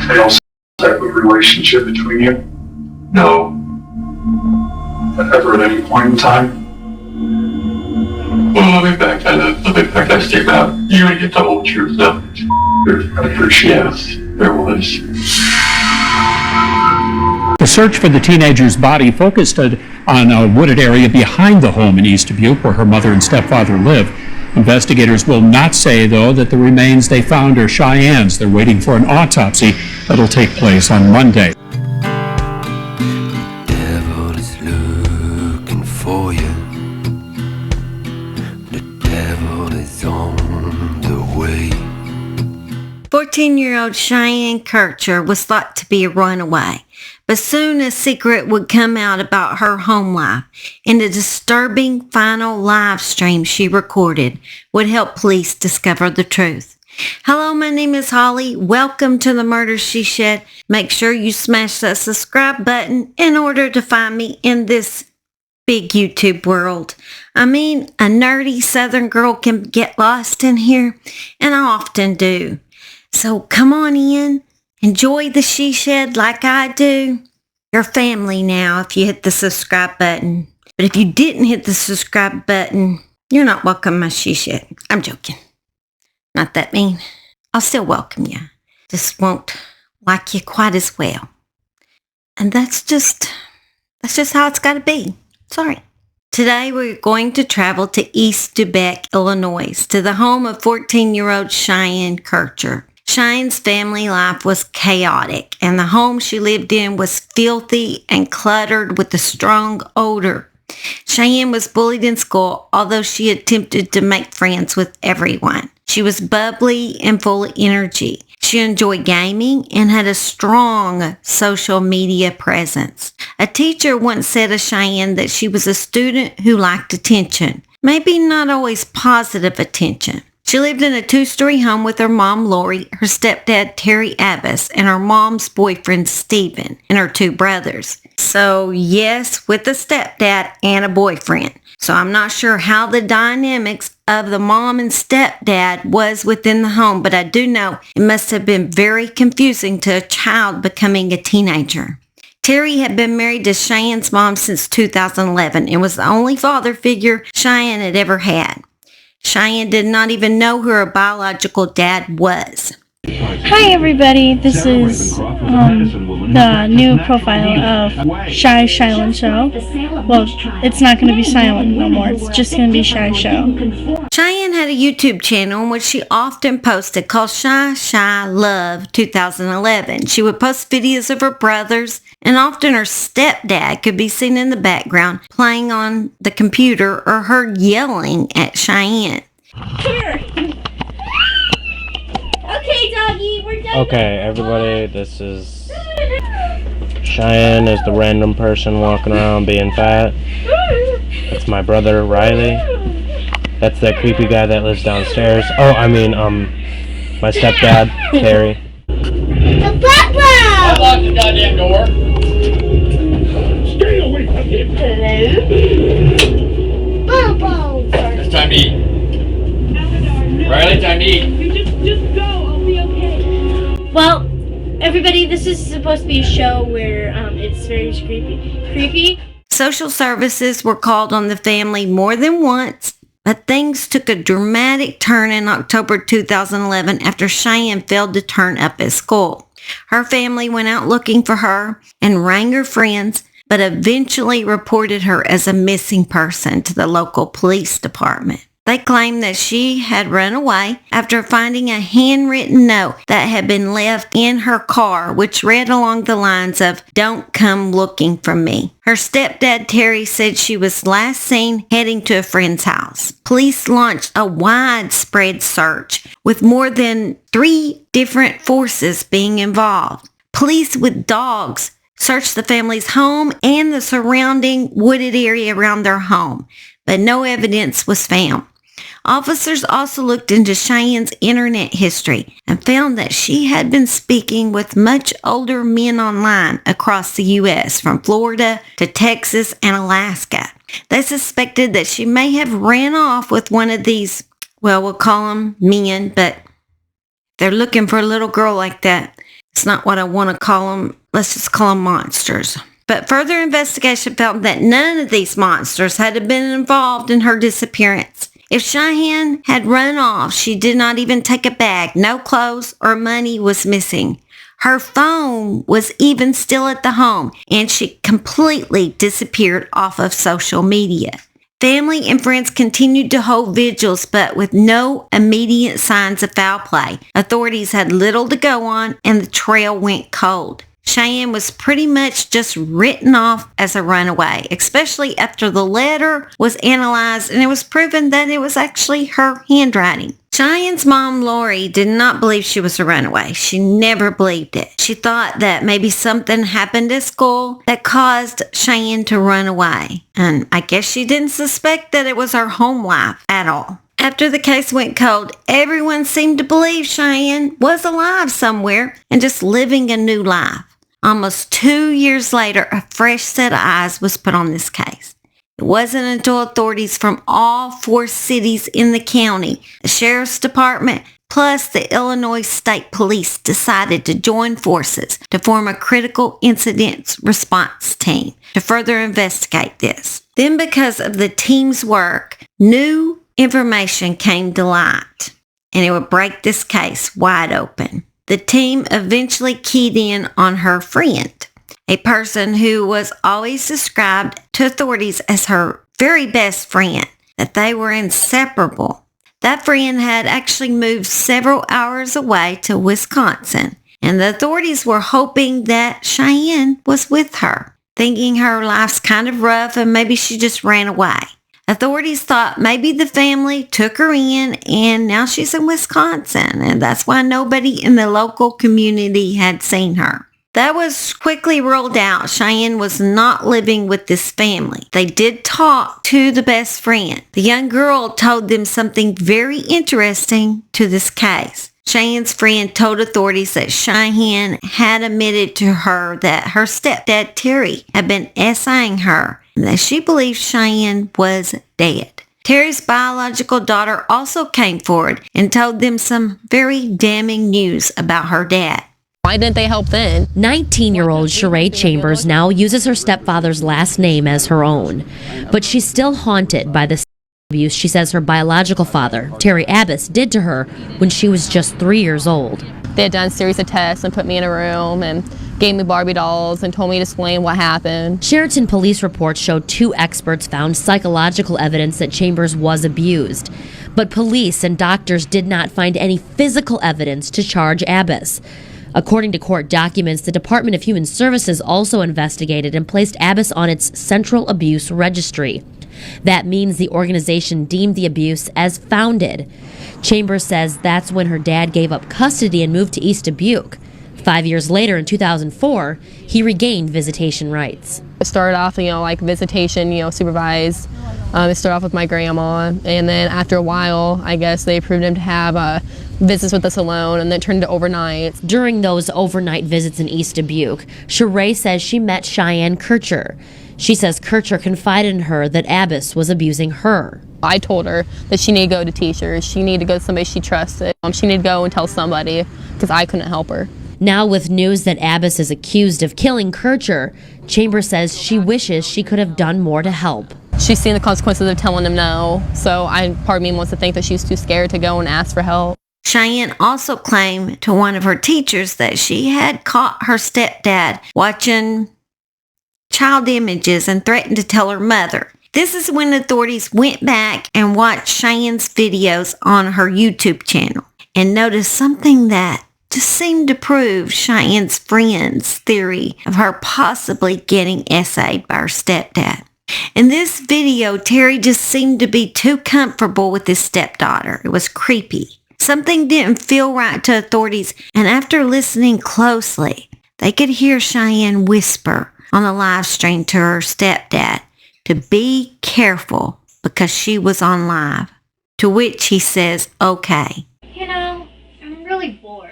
fail type of relationship between you? No. Ever at any point in time? Well, let me back that statement out. You're gonna get the whole truth though. I appreciate it. Yes, there was. The search for the teenager's body focused on a wooded area behind the home in East Dubuque where her mother and stepfather live. Investigators will not say, though, that the remains they found are Cheyenne's. They're waiting for an autopsy that'll take place on Monday. The devil is looking for you. The devil is on the way. 14-year-old Chyenne Kircher was thought to be a runaway, but soon a secret would come out about her home life, and a disturbing final live stream she recorded would help police discover the truth. Hello, my name is Holly. Welcome to the Murder She Shed. Make sure you smash that subscribe button in order to find me in this big YouTube world. I mean, a nerdy Southern girl can get lost in here, and I often do. So come on in, enjoy the She Shed like I do. You're family now if you hit the subscribe button. But if you didn't hit the subscribe button, you're not welcome my She Shed. I'm joking. Not that mean. I'll still welcome you. Just won't like you quite as well. And that's just how it's got to be. Sorry. Today we're going to travel to East Dubuque, Illinois, to the home of 14-year-old Chyenne Kircher. Cheyenne's family life was chaotic, and the home she lived in was filthy and cluttered with a strong odor. Chyenne was bullied in school, although she attempted to make friends with everyone. She was bubbly and full of energy. She enjoyed gaming and had a strong social media presence. A teacher once said of Chyenne that she was a student who liked attention, maybe not always positive attention. She lived in a 2-story home with her mom, Lori, her stepdad, Terry ABBAS, and her mom's boyfriend, Stephen, and her 2 brothers. So, yes, with a stepdad and a boyfriend. So I'm not sure how the dynamics of the mom and stepdad was within the home, but I do know it must have been very confusing to a child becoming a teenager. Terry had been married to Cheyenne's mom since 2011 and was the only father figure Chyenne had ever had. Chyenne did not even know who her biological dad was. Hi everybody, this is the new profile of Shy Silent Show. Well, it's not going to be silent no more, it's just going to be Shy Show. Chyenne had a YouTube channel in which she often posted called Shy Love 2011. She would post videos of her brothers, and often her stepdad could be seen in the background playing on the computer or her yelling at Chyenne. Here! Okay, doggy, we're done. Okay, everybody, this is Chyenne is the random person walking around being fat. That's my brother, Riley. That's that creepy guy that lives downstairs. Oh, I mean, my stepdad, Terry. I locked the goddamn door. Stay away from him. Hello. Bobo. It's time to eat. Riley, time to eat. Just go, I'll be okay. Well, everybody, this is supposed to be a show where it's very creepy. Social services were called on the family more than once, but things took a dramatic turn in October 2011 after Chyenne failed to turn up at school. Her family went out looking for her and rang her friends, but eventually reported her as a missing person to the local police department. They claimed that she had run away after finding a handwritten note that had been left in her car, which read along the lines of, "Don't come looking for me." Her stepdad, Terry, said she was last seen heading to a friend's house. Police launched a widespread search with more than 3 different forces being involved. Police with dogs searched the family's home and the surrounding wooded area around their home, but no evidence was found. Officers also looked into Cheyenne's internet history and found that she had been speaking with much older men online across the U.S., from Florida to Texas and Alaska. They suspected that she may have ran off with one of these, well, we'll call them men, but they're looking for a little girl like that. It's not what I want to call them. Let's just call them monsters. But further investigation found that none of these monsters had been involved in her disappearance. If Chyenne had run off, she did not even take a bag. No clothes or money was missing. Her phone was even still at the home, and she completely disappeared off of social media. Family and friends continued to hold vigils, but with no immediate signs of foul play. Authorities had little to go on, and the trail went cold. Chyenne was pretty much just written off as a runaway, especially after the letter was analyzed and it was proven that it was actually her handwriting. Cheyenne's mom, Lori, did not believe she was a runaway. She never believed it. She thought that maybe something happened at school that caused Chyenne to run away. And I guess she didn't suspect that it was her home life at all. After the case went cold, everyone seemed to believe Chyenne was alive somewhere and just living a new life. Almost 2 years later, a fresh set of eyes was put on this case. It wasn't until authorities from all 4 cities in the county, the sheriff's department, plus the Illinois State Police decided to join forces to form a critical incident response team to further investigate this. Then, because of the team's work, new information came to light, and it would break this case wide open. The team eventually keyed in on her friend, a person who was always described to authorities as her very best friend, that they were inseparable. That friend had actually moved several hours away to Wisconsin, and the authorities were hoping that Chyenne was with her, thinking her life's kind of rough and maybe she just ran away. Authorities thought maybe the family took her in and now she's in Wisconsin, and that's why nobody in the local community had seen her. That was quickly ruled out. Chyenne was not living with this family. They did talk to the best friend. The young girl told them something very interesting to this case. Cheyenne's friend told authorities that Chyenne had admitted to her that her stepdad Terry had been essaying her and that she believed Chyenne was dead. Terry's biological daughter also came forward and told them some very damning news about her dad. Why didn't they help then? 19-year-old Sree Chambers now uses her stepfather's last name as her own, but she's still haunted by the abuse she says her biological father, Terry ABBAS, did to her when she was just 3 years old. They had done a series of tests and put me in a room and gave me Barbie dolls and told me to explain what happened. Sheraton police reports showed 2 experts found psychological evidence that Chambers was abused, but police and doctors did not find any physical evidence to charge ABBAS. According to court documents, the Department of Human Services also investigated and placed ABBAS on its Central Abuse Registry. That means the organization deemed the abuse as founded. Chambers says that's when her dad gave up custody and moved to East Dubuque. 5 years later, in 2004, he regained visitation rights. It started off, like visitation, supervised. It started off with my grandma, and then after a while, I guess they approved him to have visits with us alone, and then it turned into overnights. During those overnight visits in East Dubuque, Sree says she met Chyenne Kircher. She says Kircher confided in her that ABBAS was abusing her. I told her that she needed to go to teachers, she needed to go to somebody she trusted. She needed to go and tell somebody, because I couldn't help her. Now with news that ABBAS is accused of killing Kircher, Chambers says she wishes she could have done more to help. She's seen the consequences of telling him no, so part of me wants to think that she's too scared to go and ask for help. Chyenne also claimed to one of her teachers that she had caught her stepdad watching child images and threatened to tell her mother. This is when authorities went back and watched Cheyenne's videos on her YouTube channel and noticed something that just seemed to prove Cheyenne's friend's theory of her possibly getting essayed by her stepdad. In this video, Terry just seemed to be too comfortable with his stepdaughter. It was creepy. Something didn't feel right to authorities, and after listening closely, they could hear Chyenne whisper on the live stream to her stepdad to be careful because she was on live, to which he says, okay. I'm really bored.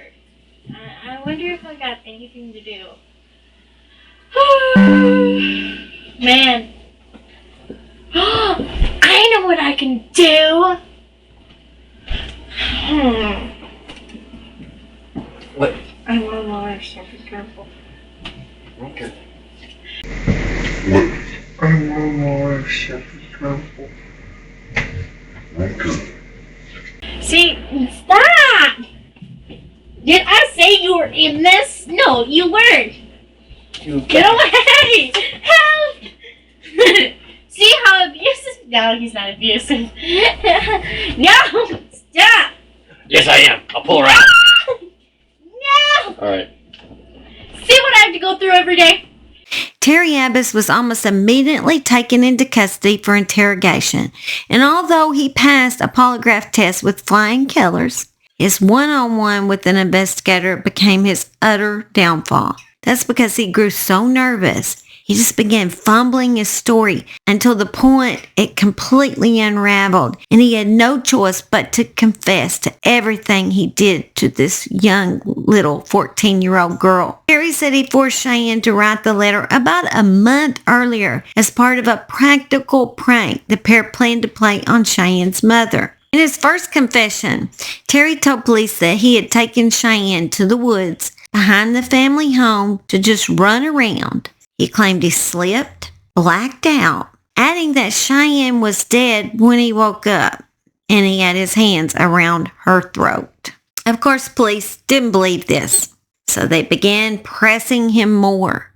I wonder if I got anything to do. Man. I know what I can do. What? I love all that stuff. Be careful. Okay. I love all that stuff. Be careful. See, stop! Did I say you were in this? No, you weren't. Get away! Help! See how abusive? No, he's not abusive. No! Stop! Yes, I am. I'll pull her out. No! Alright. See what I have to go through every day? Terry Abbas was almost immediately taken into custody for interrogation, and although he passed a polygraph test with flying colors, his one-on-one with an investigator became his utter downfall. That's because he grew so nervous, he just began fumbling his story until the point it completely unraveled, and he had no choice but to confess to everything he did to this young little 14-year-old girl. Terry said he forced Chyenne to write the letter about a month earlier as part of a practical prank the pair planned to play on Cheyenne's mother. In his first confession, Terry told police that he had taken Chyenne to the woods behind the family home to just run around. He claimed he slipped, blacked out, adding that Chyenne was dead when he woke up, and he had his hands around her throat. Of course, police didn't believe this, so they began pressing him more.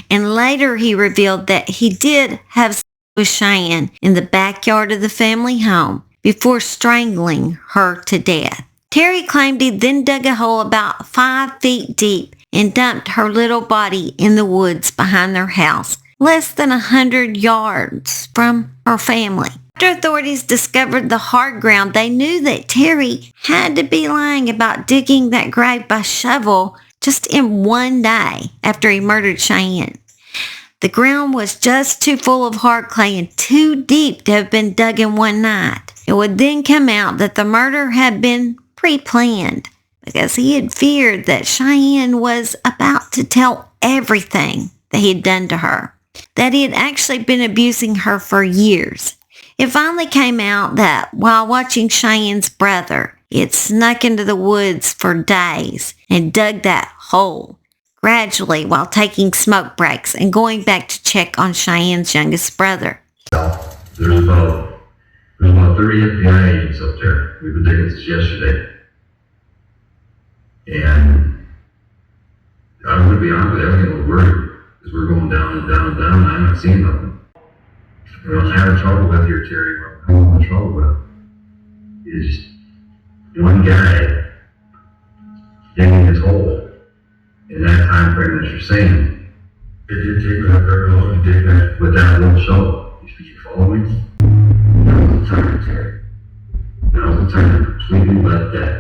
And later he revealed that he did have sex with Chyenne in the backyard of the family home before strangling her to death. Terry claimed he then dug a hole about 5 feet deep and dumped her little body in the woods behind their house, less than 100 yards from her family. After authorities discovered the hard ground, they knew that Terry had to be lying about digging that grave by shovel just in one day after he murdered Chyenne. The ground was just too full of hard clay and too deep to have been dug in one night. It would then come out that the murder had been pre-planned because he had feared that Chyenne was about to tell everything that he had done to her, that he had actually been abusing her for years. It finally came out that while watching Cheyenne's brother, he had snuck into the woods for days and dug that hole, gradually while taking smoke breaks and going back to check on Cheyenne's youngest brother. There's about 30 FBI agents up there. We've been digging since yesterday. And I'm going to be honest with you, I'm getting a little worried because we're going down and down and down and I'm not seeing nothing. What I'm having trouble with here, Terry, what I'm having trouble with is one guy digging his hole in that time frame that you're saying. It did take me that very long to dig that with that little shovel. You follow me? Now's the time, Terry. Now's the time to completely let that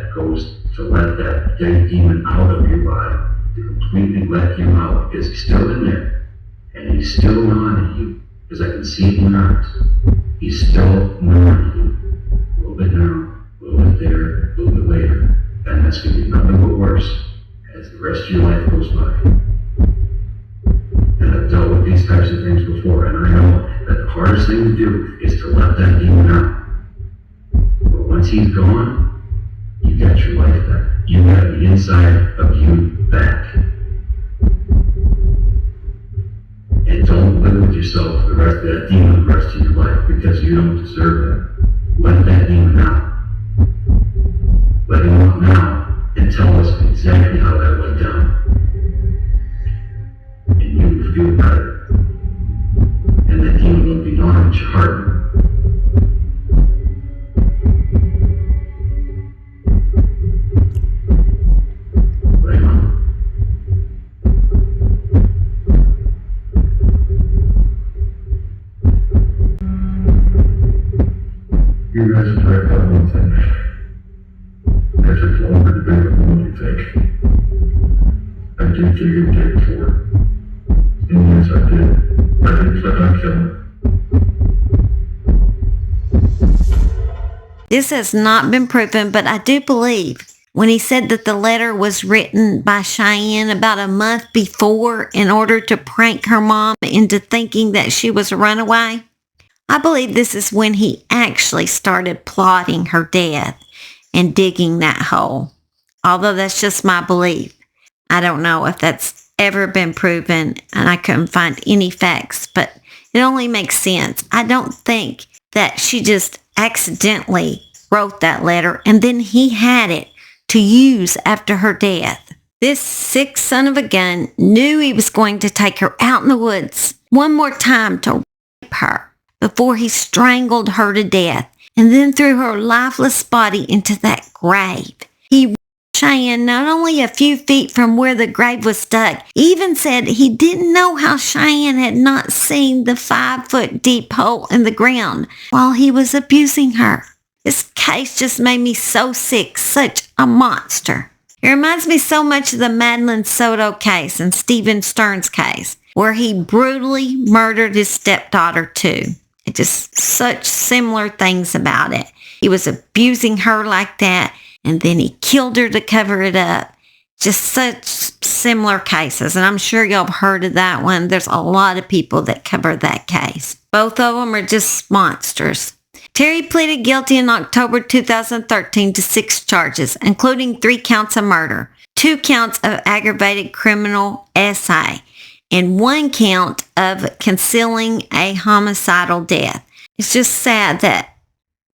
dead demon out of your body. To completely let him out because he's still in there. And he's still gnawing at you. Because I can see it in your eyes. He's still gnawing at you. A little bit now, a little bit there, a little bit later. And that's going to be nothing but worse as the rest of your life goes by. And I've dealt with these types of things before, and I know that the hardest thing to do is to let that demon out. But once he's gone, you got your life back. You got the inside of you back. And don't live with yourself for the rest of that demon the rest of your life because you don't deserve that. Let that demon out. Let him out now and tell us exactly how that went down. And you will feel better. And that demon will be gnawing at your heart. Right on. You guys are talking about one thing. That took longer to build than you think. I did dig and dig for it. And yes, I did. I didn't plan on killing her. This has not been proven, but I do believe when he said that the letter was written by Chyenne about a month before in order to prank her mom into thinking that she was a runaway. I believe this is when he actually started plotting her death and digging that hole. Although that's just my belief. I don't know if that's ever been proven, and I couldn't find any facts, but it only makes sense. I don't think that she just accidentally wrote that letter and then he had it to use after her death. This sick son of a gun knew he was going to take her out in the woods one more time to rape her before he strangled her to death and then threw her lifeless body into that grave. He raped Chyenne not only a few feet from where the grave was dug, he even said he didn't know how Chyenne had not seen the 5-foot deep hole in the ground while he was abusing her. This case just made me so sick, such a monster. It reminds me so much of the Madeline Soto case and Stephen Stern's case, where he brutally murdered his stepdaughter too. It just such similar things about it. He was abusing her like that, and then he killed her to cover it up. Just such similar cases, and I'm sure y'all have heard of that one. There's a lot of people that cover that case. Both of them are just monsters. Terry pleaded guilty in October 2013 to 6 charges, including 3 counts of murder, 2 counts of aggravated criminal essay, and 1 count of concealing a homicidal death. It's just sad that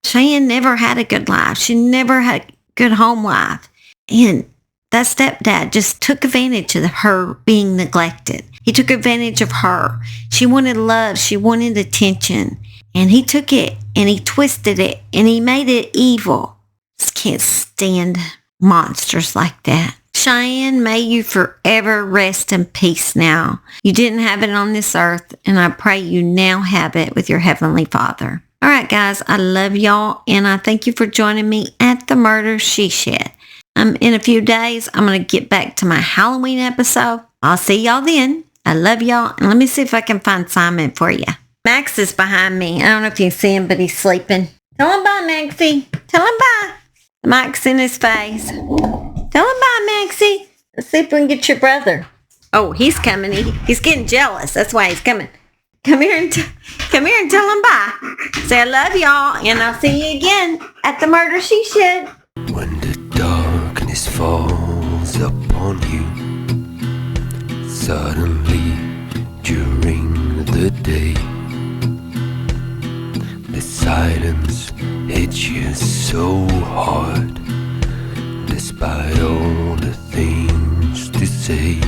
Chyenne never had a good life. She never had a good home life. And that stepdad just took advantage of her being neglected. He took advantage of her. She wanted love. She wanted attention. And he took it and he twisted it and he made it evil. Just can't stand monsters like that. Chyenne, may you forever rest in peace now. You didn't have it on this earth, and I pray you now have it with your Heavenly Father. All right, guys, I love y'all, and I thank you for joining me at the Murder She Shed. In a few days, I'm going to get back to my Halloween episode. I'll see y'all then. I love y'all, and let me see if I can find Simon for you. Max is behind me. I don't know if you can see him, but he's sleeping. Tell him bye, Maxie. Tell him bye. The mic's in his face. Tell him bye, Maxie. Let's see if we can get your brother. Oh, he's coming. He's getting jealous. That's why he's coming. Come here and tell him bye. Say I love y'all, and I'll see you again at the Murder She Shed. When the darkness falls upon you, suddenly during the day, the silence hits you so hard, despite all the things to say.